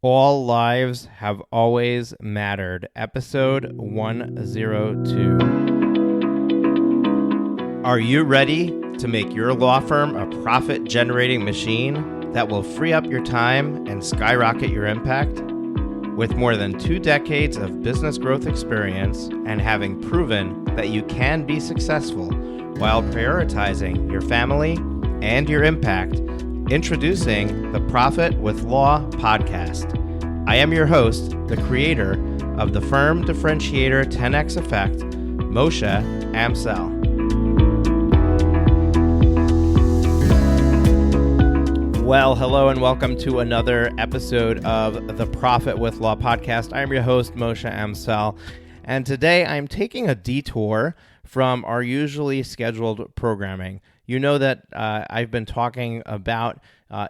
All lives have always mattered. Episode 102. Are you ready to make your law firm a profit-generating machine that will free up your time and skyrocket your impact? With more than 2 decades of business growth experience and having proven that you can be successful while prioritizing your family and your impact, introducing the Profit with Law podcast. I am your host, the creator of the firm differentiator 10x effect, Moshe Amsel. Well, hello and welcome to another episode of the Profit with Law podcast. I am your host, Moshe Amsel, and today I'm taking a detour from our usually scheduled programming. You know that I've been talking about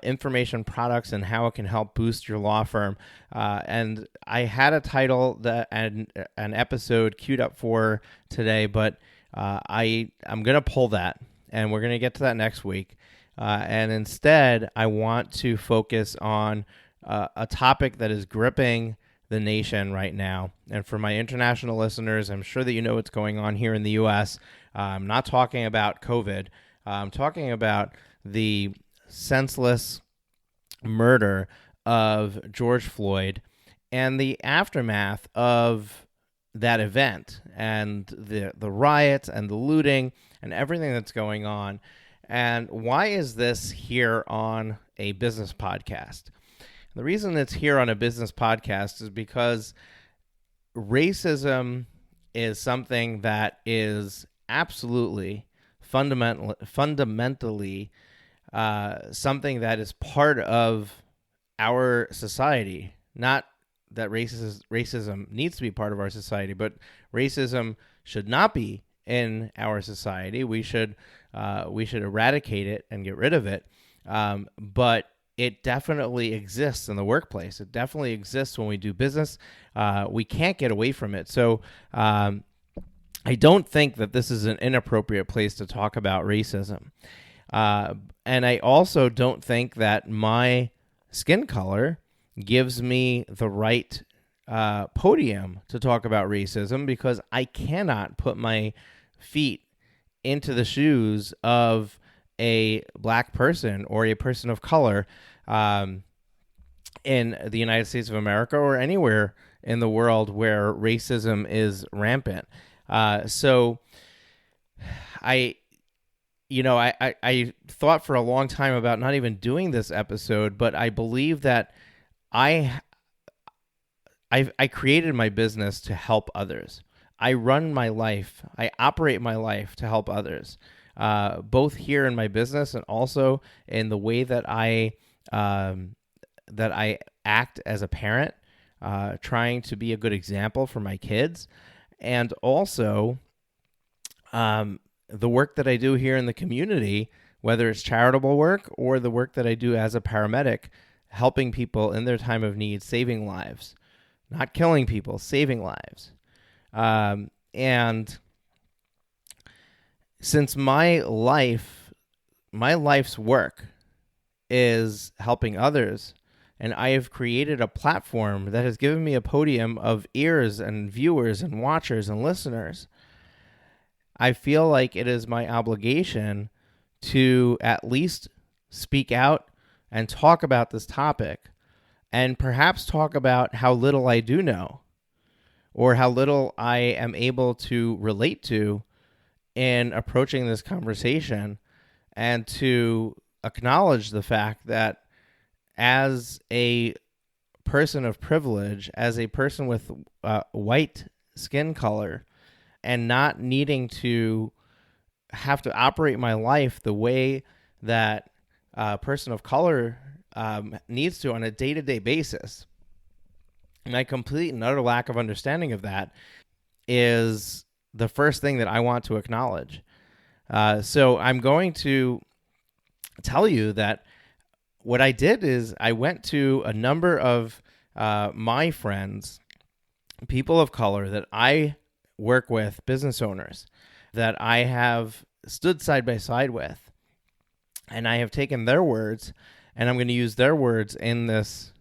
information products and how it can help boost your law firm. And I had a title and an episode queued up for today, but I'm going to pull that, and we're going to get to that next week. And instead, I want to focus on a topic that is gripping the nation right now. And for my international listeners, I'm sure that you know what's going on here in the U.S. I'm not talking about COVID. I'm talking about the senseless murder of George Floyd and the aftermath of that event and the riots and the looting and everything that's going on. And why is this here on a business podcast? The reason it's here on a business podcast is because racism is something that is absolutely fundamentally something that is part of our society. Not that racism needs to be part of our society, but racism should not be in our society. We should eradicate it and get rid of it. But it definitely exists in the workplace. It definitely exists when we do business. We can't get away from it. So I don't think that this is an inappropriate place to talk about racism. And I also don't think that my skin color gives me the right podium to talk about racism, because I cannot put my feet into the shoes of a black person or a person of color in the United States of America or anywhere in the world where racism is rampant. So I thought for a long time about not even doing this episode, but I believe that I created my business to help others. I run my life, I operate my life to help others, both here in my business and also in the way that I act as a parent, trying to be a good example for my kids, and also the work that I do here in the community, whether it's charitable work or the work that I do as a paramedic, helping people in their time of need, saving lives, not killing people, saving lives. And since my life's work is helping others, and I have created a platform that has given me a podium of ears and viewers and watchers and listeners, I feel like it is my obligation to at least speak out and talk about this topic, and perhaps talk about how little I do know, or how little I am able to relate to in approaching this conversation, and to acknowledge the fact that as a person of privilege, as a person with white skin color, and not needing to have to operate my life the way that a person of color needs to on a day-to-day basis, my complete and utter lack of understanding of that is the first thing that I want to acknowledge. So I'm going to tell you that what I did is I went to a number of my friends, people of color that I work with, business owners that I have stood side by side with, and I have taken their words, and I'm going to use their words in this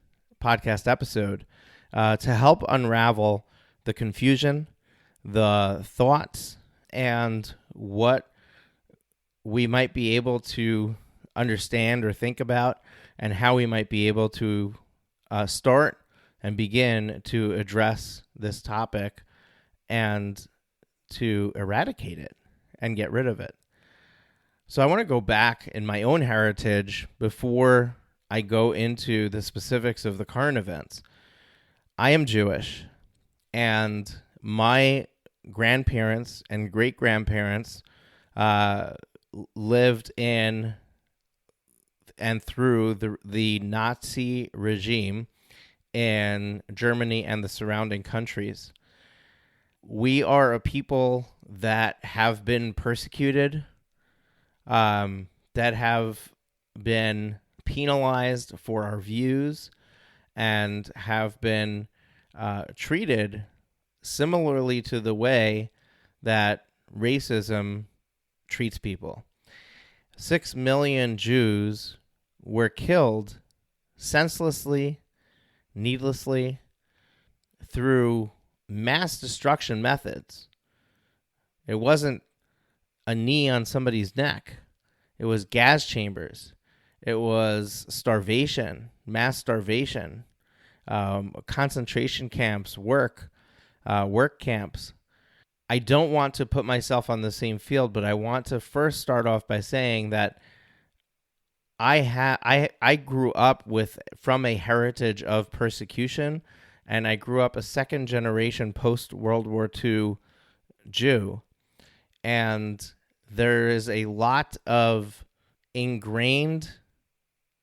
podcast episode to help unravel the confusion, the thoughts, and what we might be able to understand or think about, and how we might be able to start and begin to address this topic and to eradicate it and get rid of it. So I want to go back in my own heritage before I go into the specifics of the current events. I am Jewish, and my grandparents and great-grandparents lived in and through the Nazi regime in Germany and the surrounding countries. We are a people that have been persecuted, that have been penalized for our views, and have been treated similarly to the way that racism treats people. 6 million Jews were killed senselessly, needlessly, through mass destruction methods. It wasn't a knee on somebody's neck. It was gas chambers. It was starvation, mass starvation, concentration camps, work camps. I don't want to put myself on the same field, but I want to first start off by saying that I grew up from a heritage of persecution, and I grew up a second generation post World War II Jew, and there is a lot of ingrained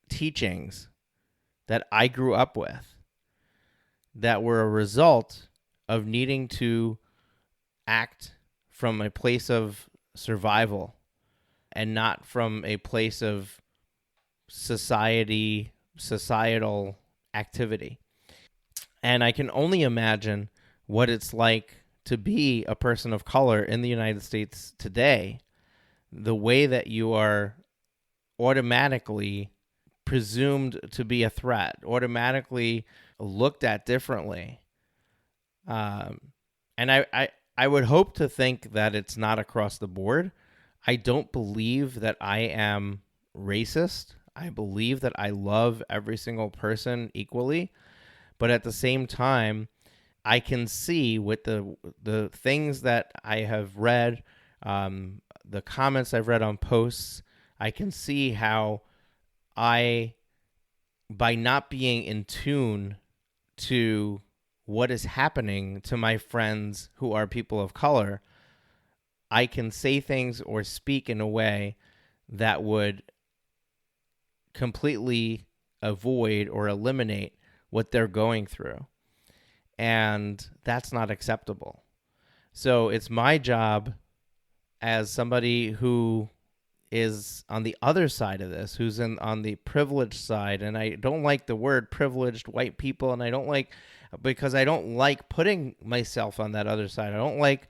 teachings that I grew up with that were a result of needing to act from a place of survival and not from a place of societal activity. And I can only imagine what it's like to be a person of color in the United States today, the way that you are automatically presumed to be a threat, automatically looked at differently. And I would hope to think that it's not across the board. I don't believe that I am racist. I believe that I love every single person equally. But at the same time, I can see with the things that I have read, the comments I've read on posts, I can see how by not being in tune to what is happening to my friends who are people of color, I can say things or speak in a way that would completely avoid or eliminate what they're going through. And that's not acceptable. So it's my job as somebody who is on the other side of this, who's on the privileged side. And I don't like the word privileged white people, and I don't like, because I don't like putting myself on that other side. I don't like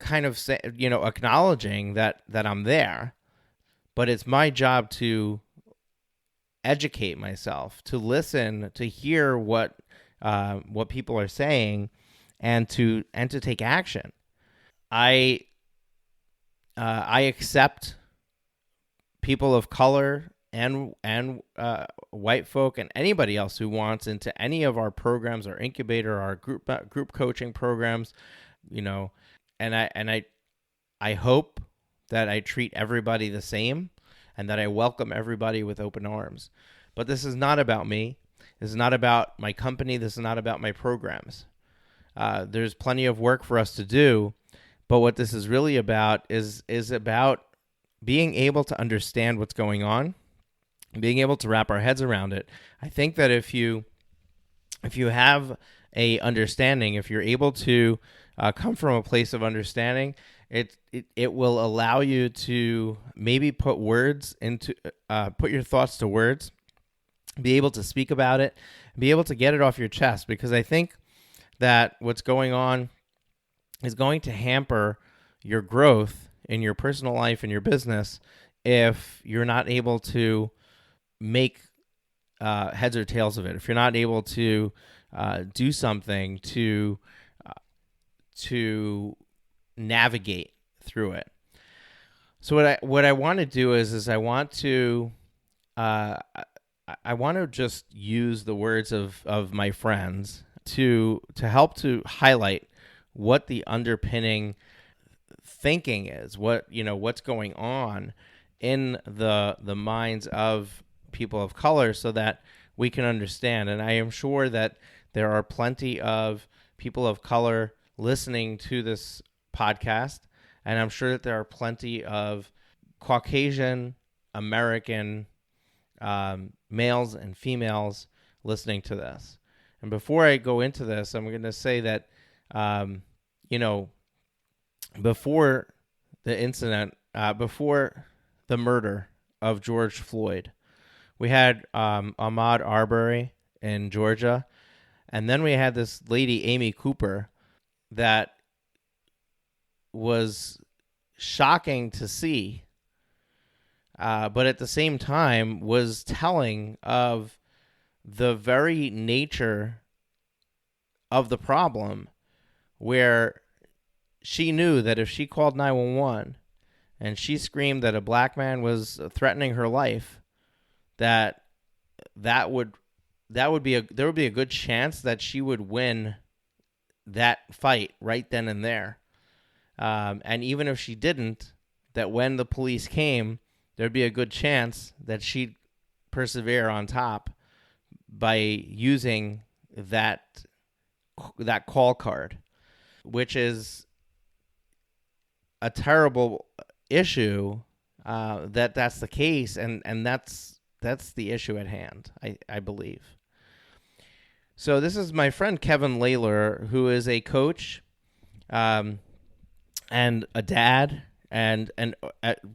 kind of acknowledging that I'm there. But it's my job to educate myself, to listen, to hear what people are saying, and to take action. I accept people of color and white folk and anybody else who wants into any of our programs, our incubator, our group coaching programs, and I hope that I treat everybody the same and that I welcome everybody with open arms. But this is not about me. This is not about my company. This is not about my programs. There's plenty of work for us to do, but what this is really about is about being able to understand what's going on, being able to wrap our heads around it. I think that if you have a understanding, if you're able to come from a place of understanding, it will allow you to maybe put your thoughts to words, be able to speak about it, be able to get it off your chest, because I think that what's going on is going to hamper your growth in your personal life and your business if you're not able to make heads or tails of it. If you're not able to do something to navigate through it. So what I want to do is I want to just use the words of my friends to help to highlight what the underpinning thinking is, what's going on in the minds of people of color, so that we can understand. And I am sure that there are plenty of people of color listening to this podcast, and I'm sure that there are plenty of Caucasian American males and females listening to this. And before I go into this, I'm going to say that, before the incident, before the murder of George Floyd, we had Ahmaud Arbery in Georgia, and then we had this lady, Amy Cooper, that was shocking to see, but at the same time was telling of the very nature of the problem, where she knew that if she called 911 and she screamed that a black man was threatening her life, there would be a good chance that she would win that fight right then and there. And even if she didn't, that when the police came, there'd be a good chance that she'd persevere on top by using that call card, which is a terrible issue, that's the case, and that's the issue at hand, I believe. So this is my friend Kevin Layler, who is a coach and a dad, and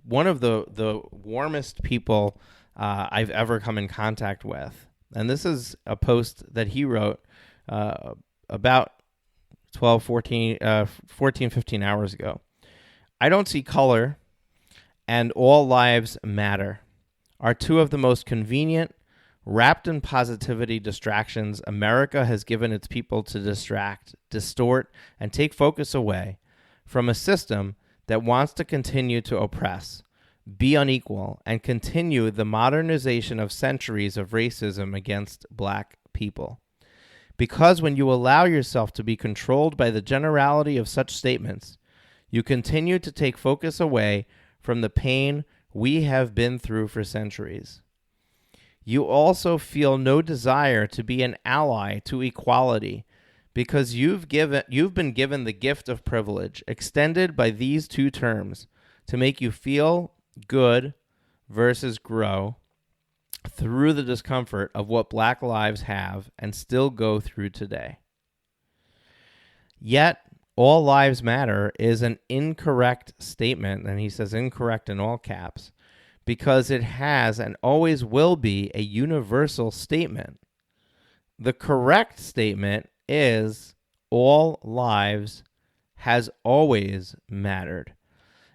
one of the warmest people I've ever come in contact with. And this is a post that he wrote about 14, 15 hours ago. I don't see color and all lives matter are two of the most convenient, wrapped in positivity distractions America has given its people to distract, distort, and take focus away from a system that wants to continue to oppress, be unequal, and continue the modernization of centuries of racism against black people. Because when you allow yourself to be controlled by the generality of such statements, you continue to take focus away from the pain we have been through for centuries. You also feel no desire to be an ally to equality because you've been given the gift of privilege extended by these two terms to make you feel good versus grow through the discomfort of what black lives have and still go through today. Yet, all lives matter is an incorrect statement, and he says incorrect in all caps, because it has and always will be a universal statement. The correct statement is all lives has always mattered.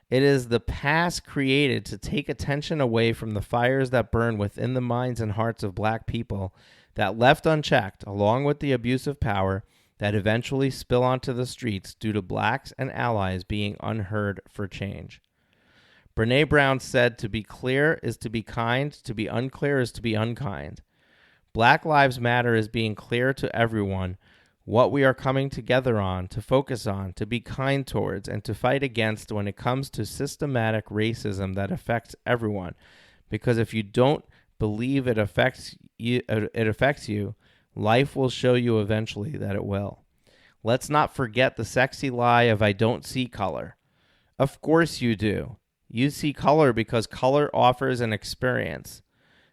It is the past created to take attention away from the fires that burn within the minds and hearts of black people that left unchecked, along with the abuse of power that eventually spill onto the streets due to blacks and allies being unheard for change. Brene Brown said, to be clear is to be kind, to be unclear is to be unkind. Black Lives Matter is being clear to everyone what we are coming together on, to focus on, to be kind towards, and to fight against when it comes to systematic racism that affects everyone. Because if you don't believe it affects you, life will show you eventually that it will. Let's not forget the sexy lie of I don't see color. Of course you do. You see color because color offers an experience.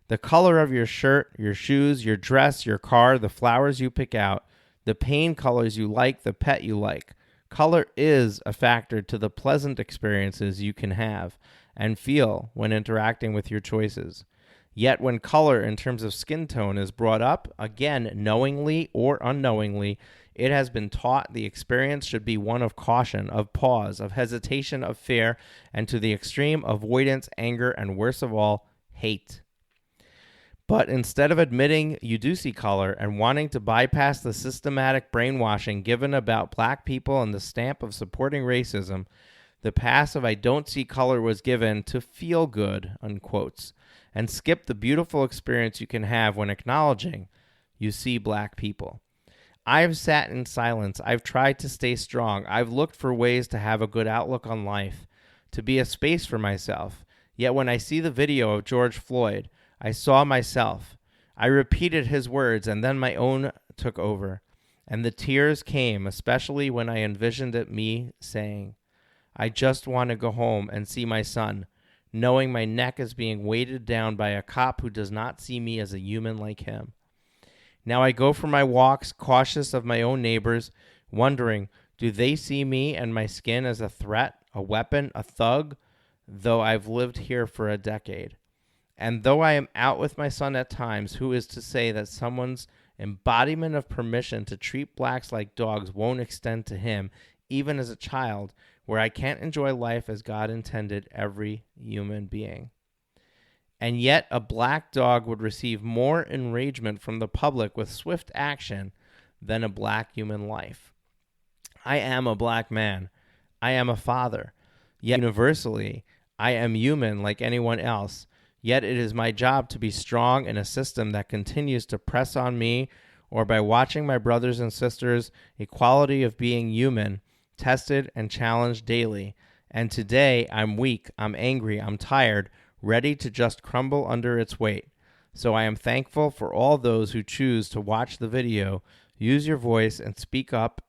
The color of your shirt, your shoes, your dress, your car, the flowers you pick out, the pain colors you like, the pet you like. Color is a factor to the pleasant experiences you can have and feel when interacting with your choices. Yet when color in terms of skin tone is brought up, again, knowingly or unknowingly, it has been taught the experience should be one of caution, of pause, of hesitation, of fear, and to the extreme, avoidance, anger, and worst of all, hate. But instead of admitting you do see color and wanting to bypass the systematic brainwashing given about black people and the stamp of supporting racism, the passive I don't see color was given to feel good, unquotes, and skip the beautiful experience you can have when acknowledging you see black people. I've sat in silence. I've tried to stay strong. I've looked for ways to have a good outlook on life, to be a space for myself. Yet when I see the video of George Floyd, I saw myself. I repeated his words, and then my own took over. And the tears came, especially when I envisioned it me saying, I just want to go home and see my son, knowing my neck is being weighted down by a cop who does not see me as a human like him. Now I go for my walks, cautious of my own neighbors, wondering, do they see me and my skin as a threat, a weapon, a thug, though I've lived here for a decade? And though I am out with my son at times, who is to say that someone's embodiment of permission to treat blacks like dogs won't extend to him, even as a child, where I can't enjoy life as God intended every human being? And yet a black dog would receive more enragement from the public with swift action than a black human life. I am a black man. I am a father. Yet universally, I am human like anyone else. Yet it is my job to be strong in a system that continues to press on me, or by watching my brothers and sisters' equality of being human tested and challenged daily. And today I'm weak, I'm angry, I'm tired, ready to just crumble under its weight. So I am thankful for all those who choose to watch the video, use your voice, and speak up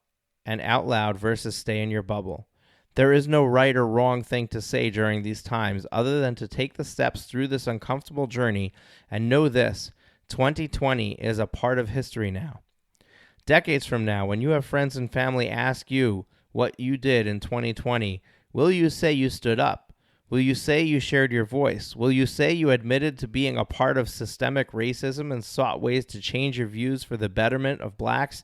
and out loud versus stay in your bubble. There is no right or wrong thing to say during these times other than to take the steps through this uncomfortable journey and know this: 2020 is a part of history now. Decades from now, when you have friends and family ask you what you did in 2020, will you say you stood up? Will you say you shared your voice? Will you say you admitted to being a part of systemic racism and sought ways to change your views for the betterment of blacks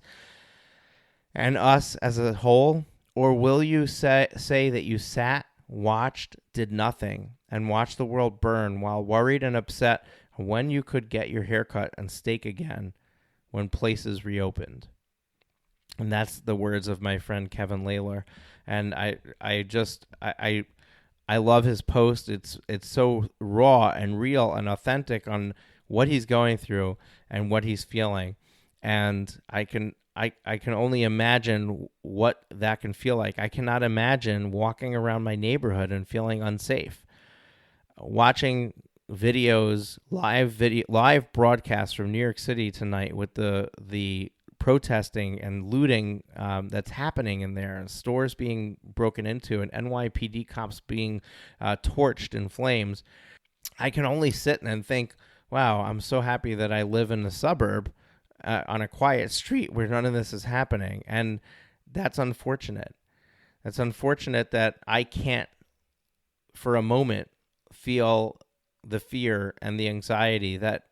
and us as a whole? Or will you say that you sat, watched, did nothing, and watched the world burn while worried and upset when you could get your haircut and steak again when places reopened? And that's the words of my friend Kevin Layler. And I love his post. It's so raw and real and authentic on what he's going through and what he's feeling. And I can only imagine what that can feel like. I cannot imagine walking around my neighborhood and feeling unsafe. Watching videos, live broadcasts from New York City tonight with the protesting and looting that's happening in there, and stores being broken into, and NYPD cops being torched in flames. I can only sit and think, wow, I'm so happy that I live in the suburb on a quiet street where none of this is happening. And that's unfortunate. It's unfortunate that I can't, for a moment, feel the fear and the anxiety that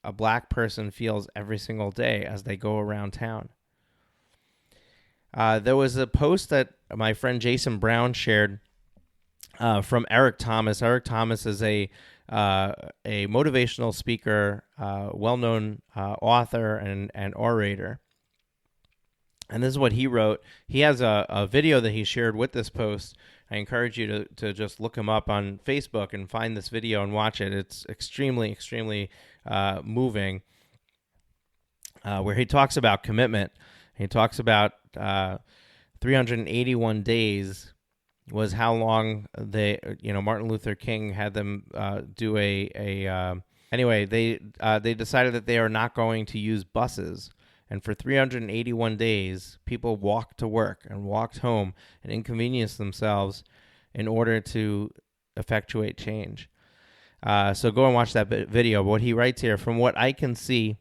a black person feels every single day as they go around town. There was a post that my friend Jason Brown shared from Eric Thomas. Eric Thomas is a motivational speaker, well-known author and orator. And this is what he wrote. He has a video that he shared with this post. I encourage you to just look him up on Facebook and find this video and watch it. It's extremely, extremely moving, where he talks about commitment. He talks about 381 days was how long Martin Luther King had them do anyway, they decided that they are not going to use buses. And for 381 days, people walked to work and walked home and inconvenienced themselves in order to effectuate change. So go and watch that video. What he writes here: from what I can see,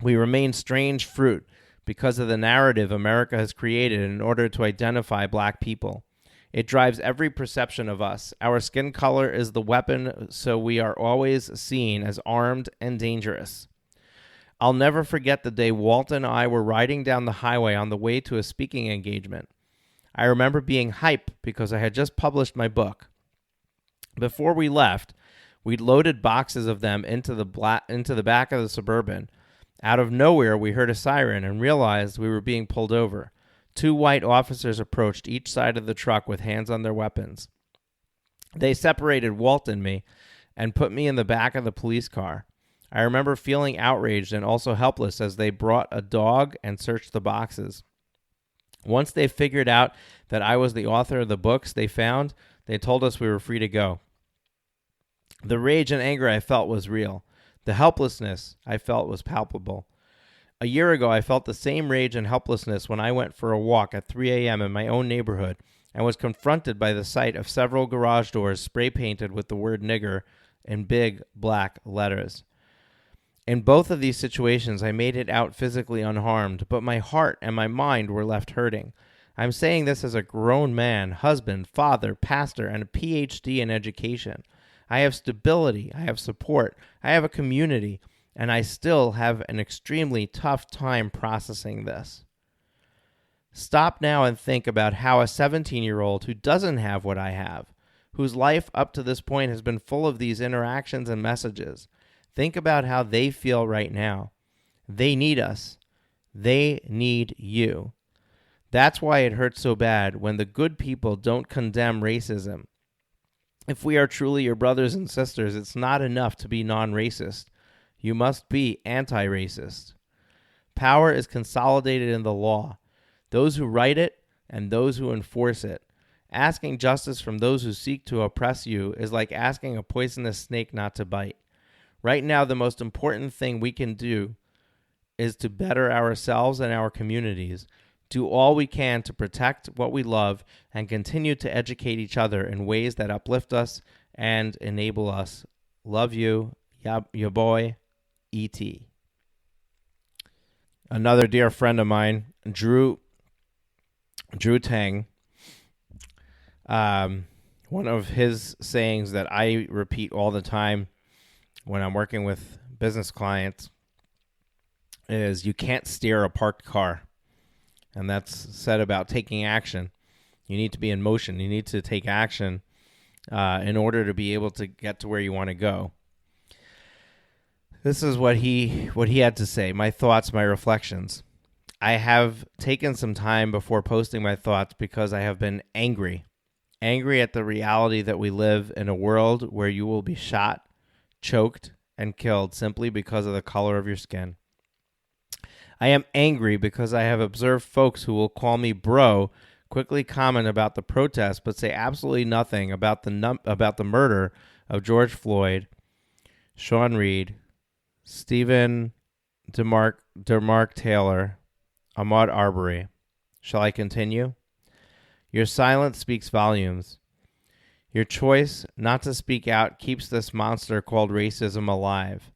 we remain strange fruit because of the narrative America has created in order to identify black people. It drives every perception of us. Our skin color is the weapon, so we are always seen as armed and dangerous. I'll never forget the day Walt and I were riding down the highway on the way to a speaking engagement. I remember being hyped because I had just published my book. Before we left, We loaded boxes of them into the back of the Suburban. Out of nowhere, we heard a siren and realized we were being pulled over. 2 white officers approached each side of the truck with hands on their weapons. They separated Walt and me and put me in the back of the police car. I remember feeling outraged and also helpless as they brought a dog and searched the boxes. Once they figured out that I was the author of the books they found, they told us we were free to go. The rage and anger I felt was real. The helplessness I felt was palpable. A year ago, I felt the same rage and helplessness when I went for a walk at 3 a.m. in my own neighborhood and was confronted by the sight of several garage doors spray painted with the word nigger in big black letters. In both of these situations, I made it out physically unharmed, but my heart and my mind were left hurting. I'm saying this as a grown man, husband, father, pastor, and a PhD in education. I have stability, I have support, I have a community, and I still have an extremely tough time processing this. Stop now and think about how a 17-year-old who doesn't have what I have, whose life up to this point has been full of these interactions and messages, think about how they feel right now. They need us. They need you. That's why it hurts so bad when the good people don't condemn racism. If we are truly your brothers and sisters, it's not enough to be non-racist. You must be anti-racist. Power is consolidated in the law. Those who write it and those who enforce it. Asking justice from those who seek to oppress you is like asking a poisonous snake not to bite. Right now, the most important thing we can do is to better ourselves and our communities, do all we can to protect what we love, and continue to educate each other in ways that uplift us and enable us. Love you, your boy, E.T. Another dear friend of mine, Drew Tang, one of his sayings that I repeat all the time when I'm working with business clients is, you can't steer a parked car. And that's said about taking action. You need to be in motion. You need to take action in order to be able to get to where you want to go. This is what he had to say, my thoughts, my reflections. I have taken some time before posting my thoughts because I have been angry at the reality that we live in a world where you will be shot, choked, and killed simply because of the color of your skin. I am angry because I have observed folks who will call me bro quickly comment about the protest but say absolutely nothing about the murder of George Floyd, Sean Reed, Stephen DeMarc Taylor, Ahmaud Arbery. Shall I continue? Your silence speaks volumes. Your choice not to speak out keeps this monster called racism alive.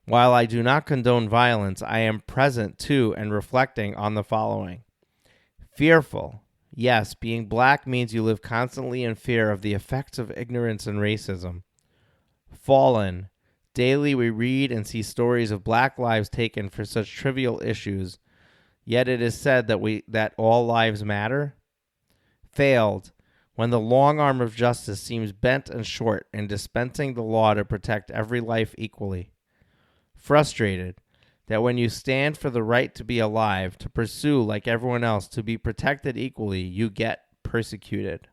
While I do not condone violence, I am present to and reflecting on the following. Fearful. Yes, being black means you live constantly in fear of the effects of ignorance and racism. Fallen. Daily we read and see stories of black lives taken for such trivial issues, yet it is said that all lives matter. Failed. When the long arm of justice seems bent and short in dispensing the law to protect every life equally. Frustrated that when you stand for the right to be alive, to pursue like everyone else, to be protected equally, you get persecuted.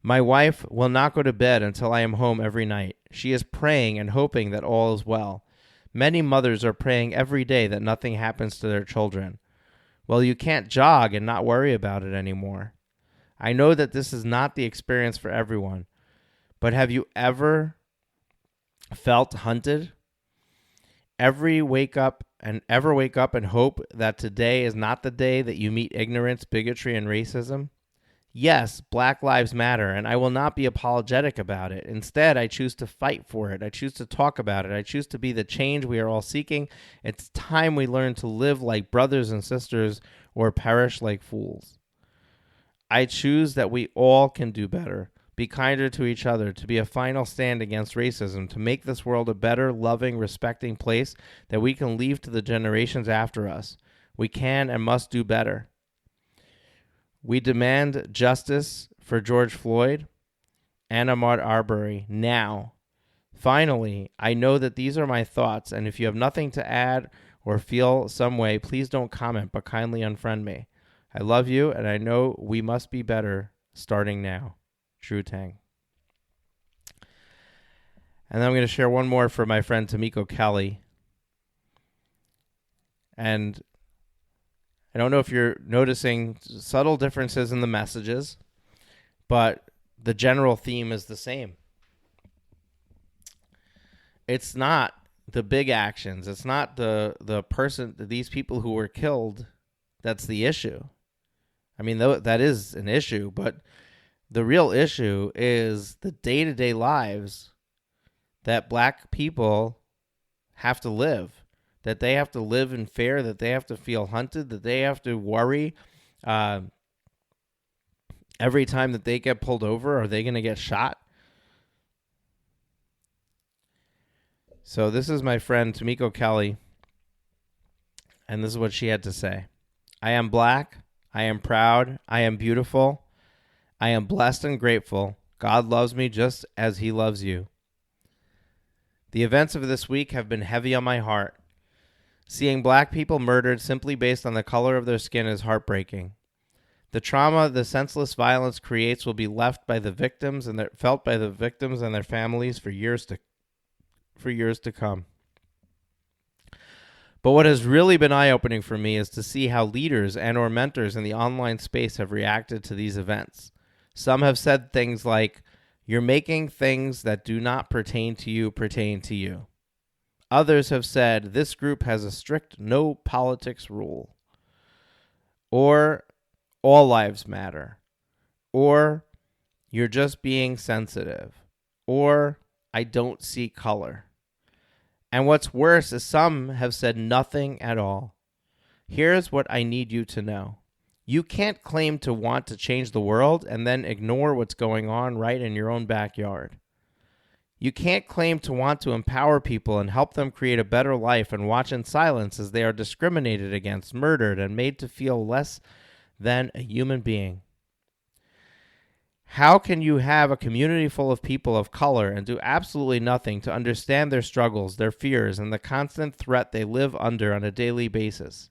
My wife will not go to bed until I am home every night. She is praying and hoping that all is well. Many mothers are praying every day that nothing happens to their children. Well, you can't jog and not worry about it anymore. I know that this is not the experience for everyone, but have you ever felt hunted? Ever wake up and hope that today is not the day that you meet ignorance, bigotry, and racism? Yes, Black Lives Matter, and I will not be apologetic about it. Instead, I choose to fight for it. I choose to talk about it. I choose to be the change we are all seeking. It's time we learn to live like brothers and sisters or perish like fools. I choose that we all can do better, be kinder to each other, to be a final stand against racism, to make this world a better, loving, respecting place that we can leave to the generations after us. We can and must do better. We demand justice for George Floyd, Anna Maud Arbery, now. Finally, I know that these are my thoughts, and if you have nothing to add or feel some way, please don't comment, but kindly unfriend me. I love you, and I know we must be better starting now. True Tang. And then I'm going to share one more for my friend Tamiko Kelly. And I don't know if you're noticing subtle differences in the messages, but the general theme is the same. It's not the big actions. It's not the person, these people who were killed, that's the issue. I mean, that is an issue, but the real issue is the day-to-day lives that black people have to live, that they have to live in fear, that they have to feel hunted, that they have to worry every time that they get pulled over. Are they going to get shot? So this is my friend Tamiko Kelly, and this is what she had to say. I am black. I am proud. I am beautiful. I am blessed and grateful. God loves me just as he loves you. The events of this week have been heavy on my heart. Seeing black people murdered simply based on the color of their skin is heartbreaking. The trauma the senseless violence creates will be left by the victims and felt by the victims and their families for years to come. But what has really been eye-opening for me is to see how leaders and or mentors in the online space have reacted to these events. Some have said things like, "You're making things that do not pertain to you pertain to you." Others have said, "This group has a strict no politics rule." Or, "All lives matter." Or, "You're just being sensitive." Or, "I don't see color." And what's worse is some have said nothing at all. Here's what I need you to know. You can't claim to want to change the world and then ignore what's going on right in your own backyard. You can't claim to want to empower people and help them create a better life and watch in silence as they are discriminated against, murdered, and made to feel less than a human being. How can you have a community full of people of color and do absolutely nothing to understand their struggles, their fears, and the constant threat they live under on a daily basis?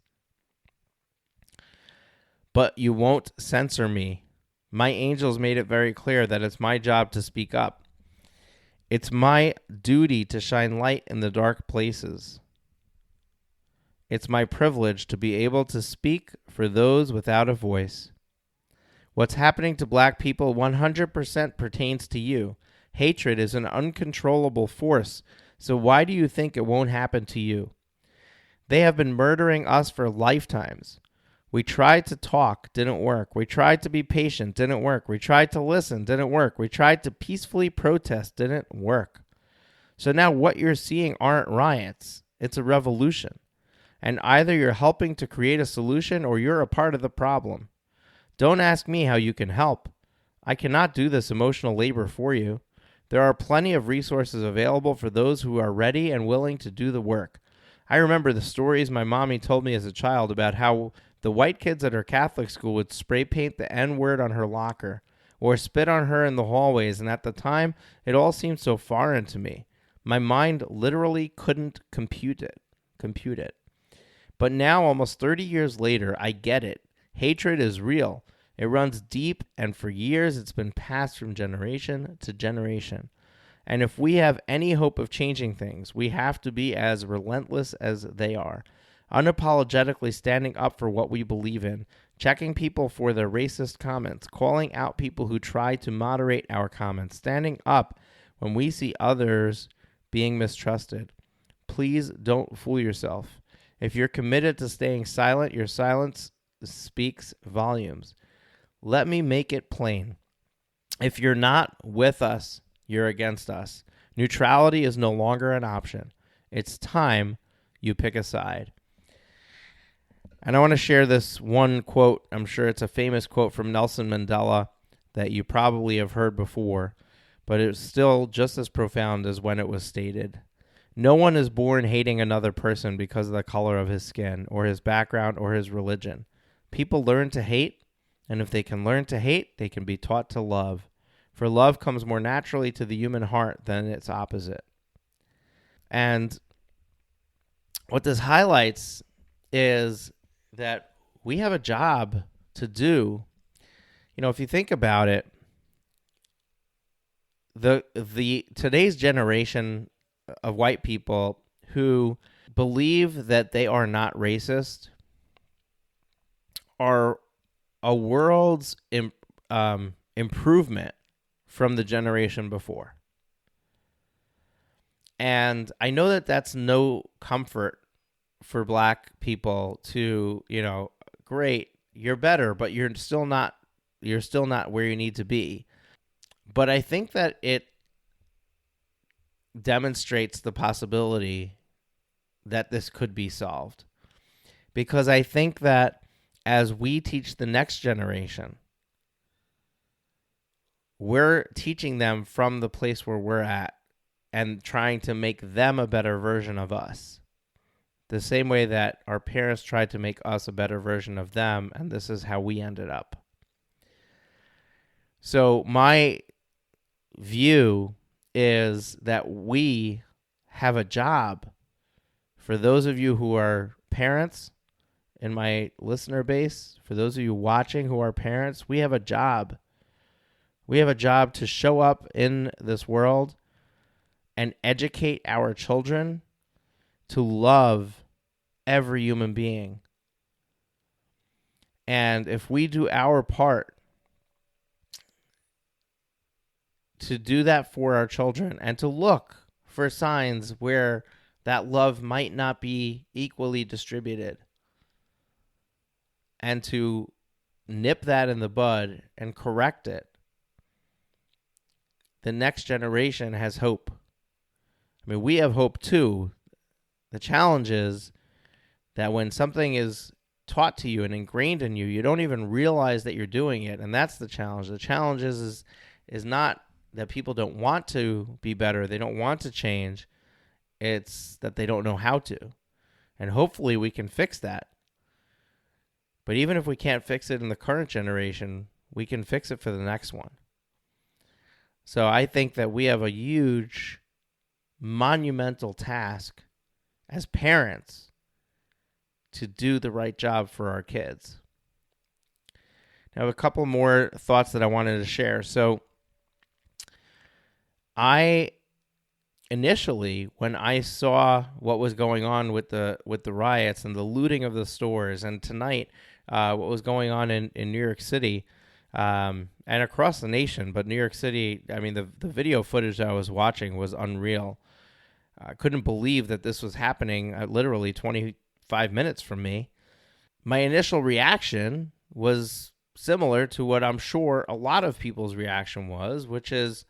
But you won't censor me. My angels made it very clear that it's my job to speak up. It's my duty to shine light in the dark places. It's my privilege to be able to speak for those without a voice. What's happening to black people 100% pertains to you. Hatred is an uncontrollable force, so why do you think it won't happen to you? They have been murdering us for lifetimes. We tried to talk, didn't work. We tried to be patient, didn't work. We tried to listen, didn't work. We tried to peacefully protest, didn't work. So now what you're seeing aren't riots. It's a revolution. And either you're helping to create a solution or you're a part of the problem. Don't ask me how you can help. I cannot do this emotional labor for you. There are plenty of resources available for those who are ready and willing to do the work. I remember the stories my mommy told me as a child about how the white kids at her Catholic school would spray paint the N-word on her locker or spit on her in the hallways, and at the time, it all seemed so foreign to me. My mind literally couldn't compute it. But now, almost 30 years later, I get it. Hatred is real. It runs deep, and for years it's been passed from generation to generation. And if we have any hope of changing things, we have to be as relentless as they are, unapologetically standing up for what we believe in, checking people for their racist comments, calling out people who try to moderate our comments, standing up when we see others being mistrusted. Please don't fool yourself. If you're committed to staying silent, your silence speaks volumes. Let me make it plain. If you're not with us, you're against us. Neutrality is no longer an option. It's time you pick a side. And I want to share this one quote. I'm sure it's a famous quote from Nelson Mandela that you probably have heard before, but it's still just as profound as when it was stated. No one is born hating another person because of the color of his skin or his background or his religion. People learn to hate, and if they can learn to hate, they can be taught to love. For love comes more naturally to the human heart than its opposite. And what this highlights is that we have a job to do. If you think about it, the today's generation of white people who believe that they are not racist are a world's improvement from the generation before. And I know that that's no comfort for black people to, great, you're better, but you're still not where you need to be. But I think that it demonstrates the possibility that this could be solved. Because I think that as we teach the next generation, we're teaching them from the place where we're at and trying to make them a better version of us. The same way that our parents tried to make us a better version of them, and this is how we ended up. So my view is that we have a job. For those of you who are parents in my listener base, for those of you watching who are parents, we have a job. We have a job to show up in this world and educate our children to love every human being. And if we do our part to do that for our children and to look for signs where that love might not be equally distributed and to nip that in the bud and correct it, the next generation has hope. I mean, we have hope too. The challenge is that when something is taught to you and ingrained in you, you don't even realize that you're doing it. And that's the challenge. The challenge is not that people don't want to be better. They don't want to change. It's that they don't know how to. And hopefully we can fix that. But even if we can't fix it in the current generation, we can fix it for the next one. So I think that we have a huge, monumental task as parents to do the right job for our kids. Now, I have a couple more thoughts that I wanted to share. So initially, when I saw what was going on with the riots and the looting of the stores, and tonight, what was going on in New York City, and across the nation, but New York City, I mean, the video footage I was watching was unreal. I couldn't believe that this was happening literally 25 minutes from me. My initial reaction was similar to what I'm sure a lot of people's reaction was, which is,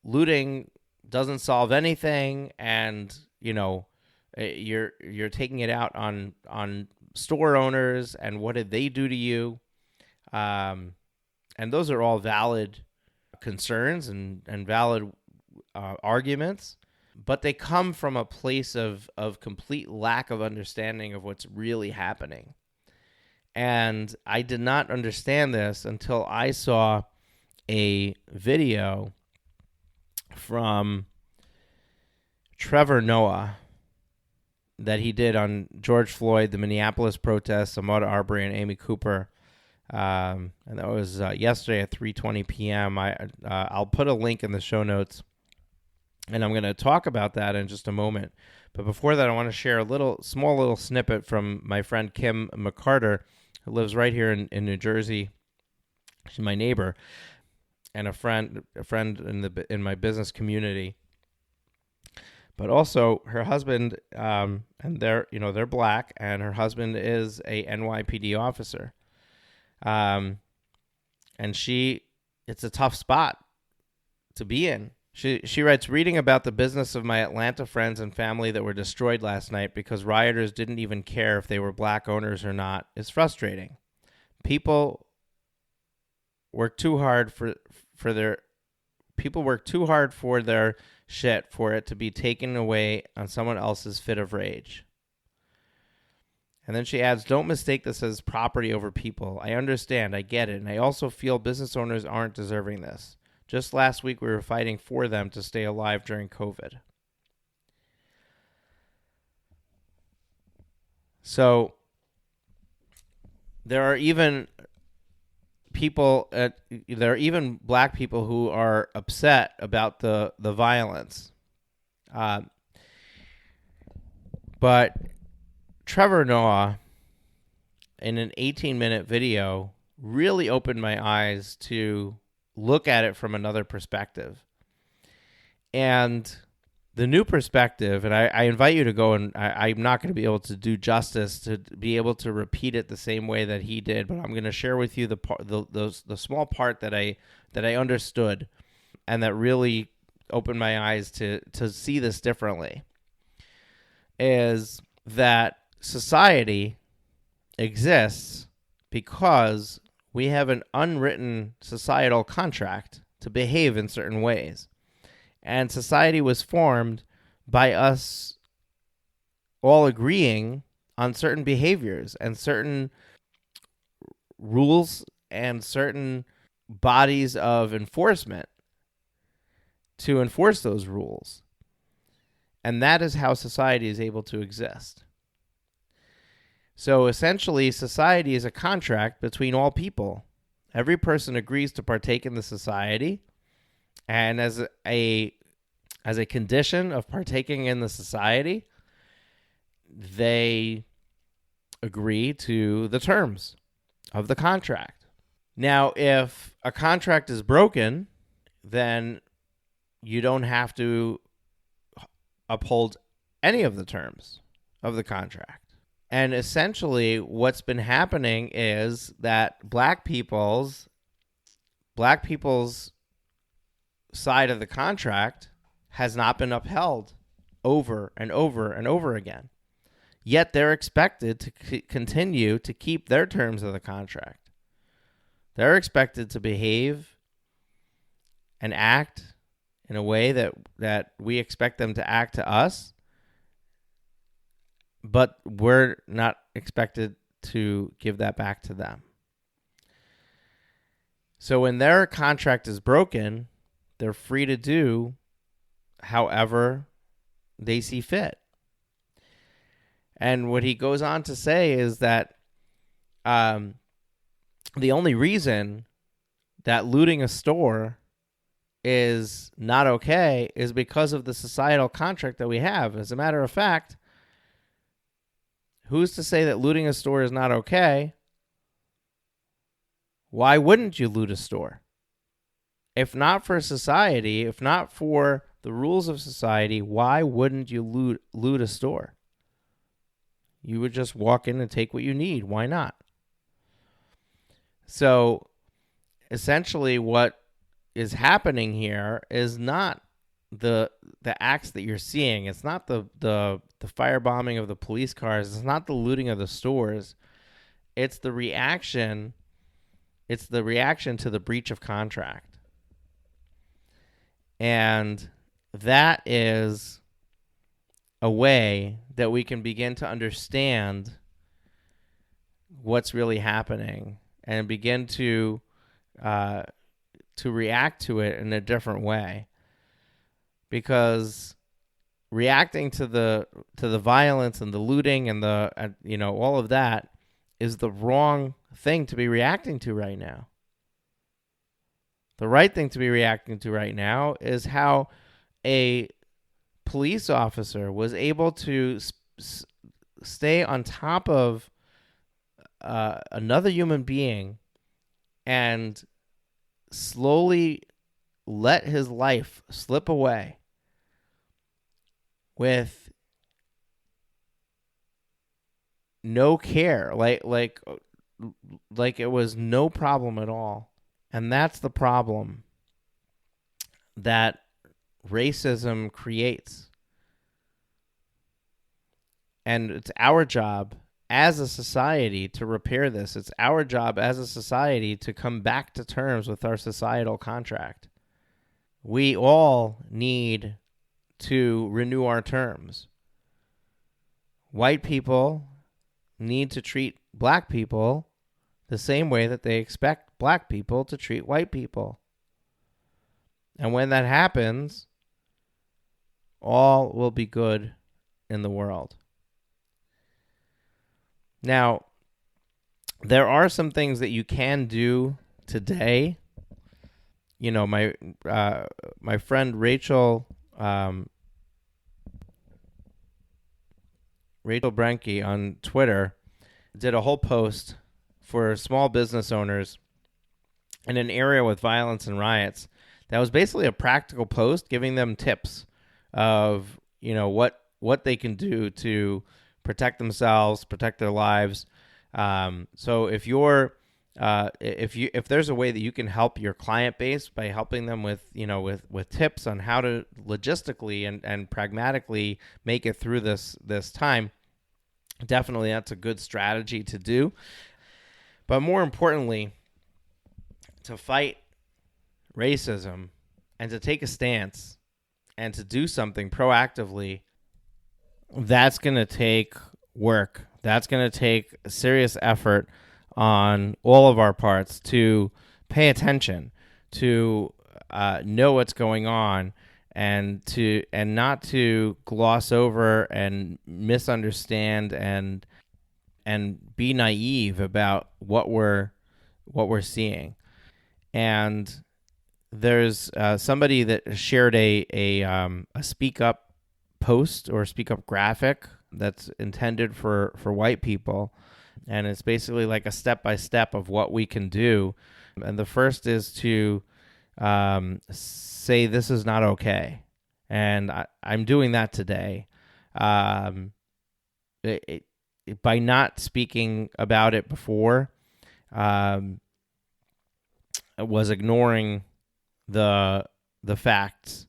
looting doesn't solve anything, and you're taking it out on store owners, and what did they do to you? And those are all valid concerns and valid arguments, but they come from a place of complete lack of understanding of what's really happening. And I did not understand this until I saw a video from Trevor Noah that he did on George Floyd, the Minneapolis protests, Ahmaud Arbery, and Amy Cooper. And that was yesterday at 3:20 p.m. I'll put a link in the show notes, and I'm going to talk about that in just a moment. But before that, I want to share a small little snippet from my friend Kim McCarter, who lives right here in New Jersey. She's my neighbor and a friend in my business community. But also her husband, and they're black, and her husband is a NYPD officer. And it's a tough spot to be in. She writes, reading about the business of my Atlanta friends and family that were destroyed last night because rioters didn't even care if they were black owners or not is frustrating. People work too hard for their shit for it to be taken away on someone else's fit of rage. And then she adds, don't mistake this as property over people. I understand. I get it. And I also feel business owners aren't deserving this. Just last week, we were fighting for them to stay alive during COVID. So there are even black people who are upset about the violence. But Trevor Noah, in an 18-minute video, really opened my eyes to look at it from another perspective. And the new perspective, and I invite you to go, and I'm not going to be able to do justice to be able to repeat it the same way that he did, but I'm going to share with you the small part that I understood and that really opened my eyes to see this differently, is that society exists because we have an unwritten societal contract to behave in certain ways. And society was formed by us all agreeing on certain behaviors and certain rules and certain bodies of enforcement to enforce those rules. And that is how society is able to exist. So essentially, society is a contract between all people. Every person agrees to partake in the society, and as a condition of partaking in the society, they agree to the terms of the contract. Now, if a contract is broken, then you don't have to uphold any of the terms of the contract. And essentially, what's been happening is that black people's side of the contract has not been upheld over and over and over again. Yet they're expected to continue to keep their terms of the contract. They're expected to behave and act in a way that we expect them to act to us, but we're not expected to give that back to them. So when their contract is broken, they're free to do however they see fit. And what he goes on to say is that the only reason that looting a store is not okay is because of the societal contract that we have. As a matter of fact, who's to say that looting a store is not okay? Why wouldn't you loot a store? If not for society, if not for the rules of society, why wouldn't you loot a store? You would just walk in and take what you need. Why not? So essentially what is happening here is not the acts that you're seeing. It's not the firebombing of the police cars. It's not the looting of the stores. It's the reaction. It's the reaction to the breach of contract. And that is a way that we can begin to understand what's really happening and begin to react to it in a different way. Because reacting to the violence and the looting and the all of that is the wrong thing to be reacting to right now. The right thing to be reacting to right now is how a police officer was able to stay on top of another human being and slowly let his life slip away with no care, like it was no problem at all. And that's the problem that racism creates. And it's our job as a society to repair this. It's our job as a society to come back to terms with our societal contract. We all need to renew our terms. White people need to treat black people the same way that they expect black people to treat white people. And when that happens, all will be good in the world. Now, there are some things that you can do today. You know, my friend Rachel Brenke on Twitter did a whole post for small business owners in an area with violence and riots. That was basically a practical post giving them tips of, you know, what they can do to protect themselves, protect their lives. So if you're if there's a way that you can help your client base by helping them with, you know, with tips on how to logistically and pragmatically make it through this time, definitely that's a good strategy to do. But more importantly, to fight racism and to take a stance and to do something proactively, that's going to take work. That's going to take serious effort on all of our parts to pay attention, to know what's going on, and not to gloss over and misunderstand and be naive about what we're seeing. And there's somebody that shared a speak up post or speak up graphic that's intended for white people. And it's basically like a step-by-step of what we can do. And the first is to say this is not okay. And I'm doing that today. By not speaking about it before, was ignoring the facts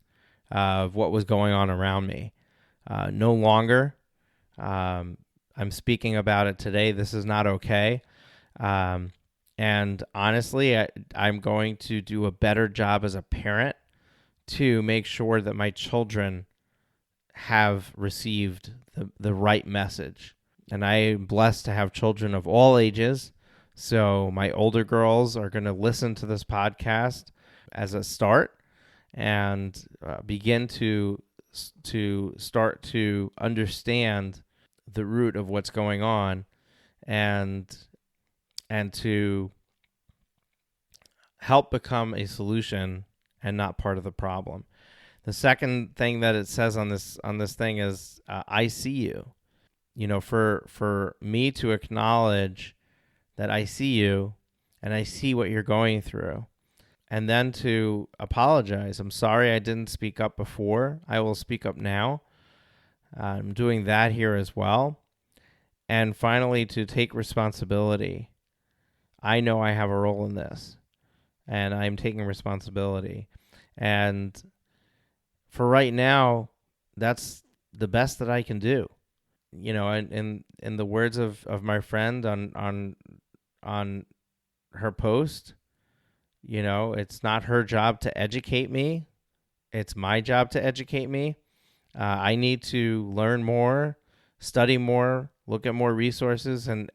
of what was going on around me. No longer. I'm speaking about it today. This is not okay. And honestly, I'm going to do a better job as a parent to make sure that my children have received the right message. And I am blessed to have children of all ages. So my older girls are going to listen to this podcast as a start and begin to start to understand the root of what's going on and to help become a solution and not part of the problem. The second thing that it says on this thing is I see you. You know, for me to acknowledge that I see you and I see what you're going through, and then to apologize. I'm sorry I didn't speak up before. I will speak up now. I'm doing that here as well. And finally, to take responsibility. I know I have a role in this, and I'm taking responsibility. And for right now, that's the best that I can do. You know, in the words of my friend on her post, you know, it's not her job to educate me. It's my job to educate me. I need to learn more, study more, look at more resources, and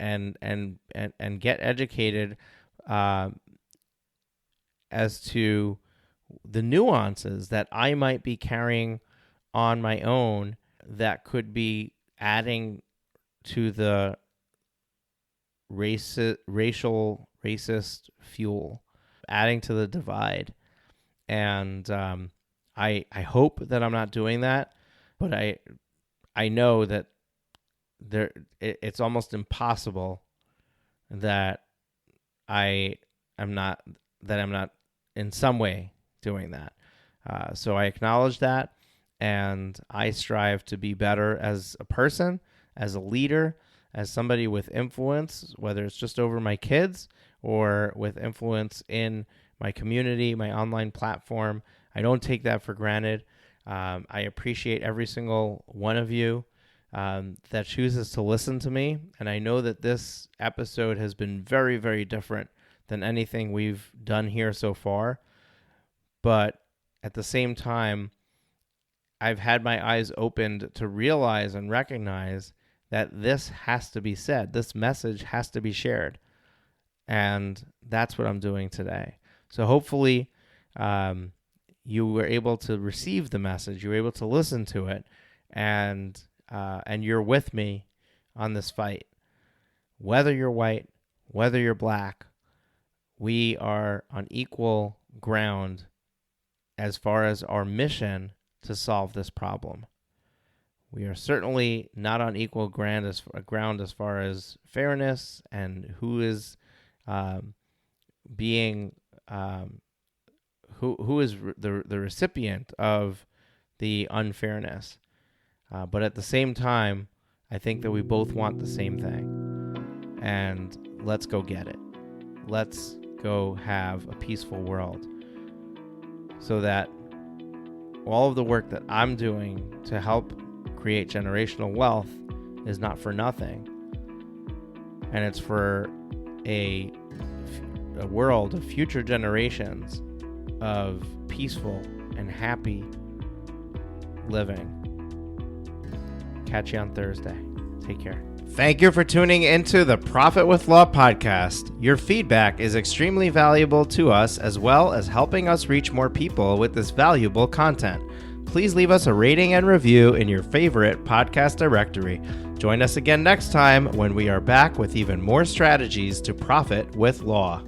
get educated as to the nuances that I might be carrying on my own that could be adding to the racist fuel, adding to the divide. And I hope that I'm not doing that, but I know that it's almost impossible that I'm not in some way doing that. So I acknowledge that, and I strive to be better as a person, as a leader, as somebody with influence, whether it's just over my kids or with influence in my community, my online platform. I don't take that for granted. I appreciate every single one of you that chooses to listen to me. And I know that this episode has been very, very different than anything we've done here so far. But at the same time, I've had my eyes opened to realize and recognize that this has to be said. This message has to be shared. And that's what I'm doing today. So hopefully you were able to receive the message. You were able to listen to it. And you're with me on this fight. Whether you're white, whether you're black, we are on equal ground as far as our mission to solve this problem. We are certainly not on equal ground as far as fairness and who is being who is the recipient of the unfairness. But at the same time, I think that we both want the same thing. And let's go get it. Let's go have a peaceful world so that all of the work that I'm doing to help create generational wealth is not for nothing. And it's for a world of future generations of peaceful and happy living. Catch you on Thursday. Take care. Thank you for tuning into the Profit with Law podcast. Your feedback is extremely valuable to us, as well as helping us reach more people with this valuable content. Please leave us a rating and review in your favorite podcast directory. Join us again next time when we are back with even more strategies to profit with law.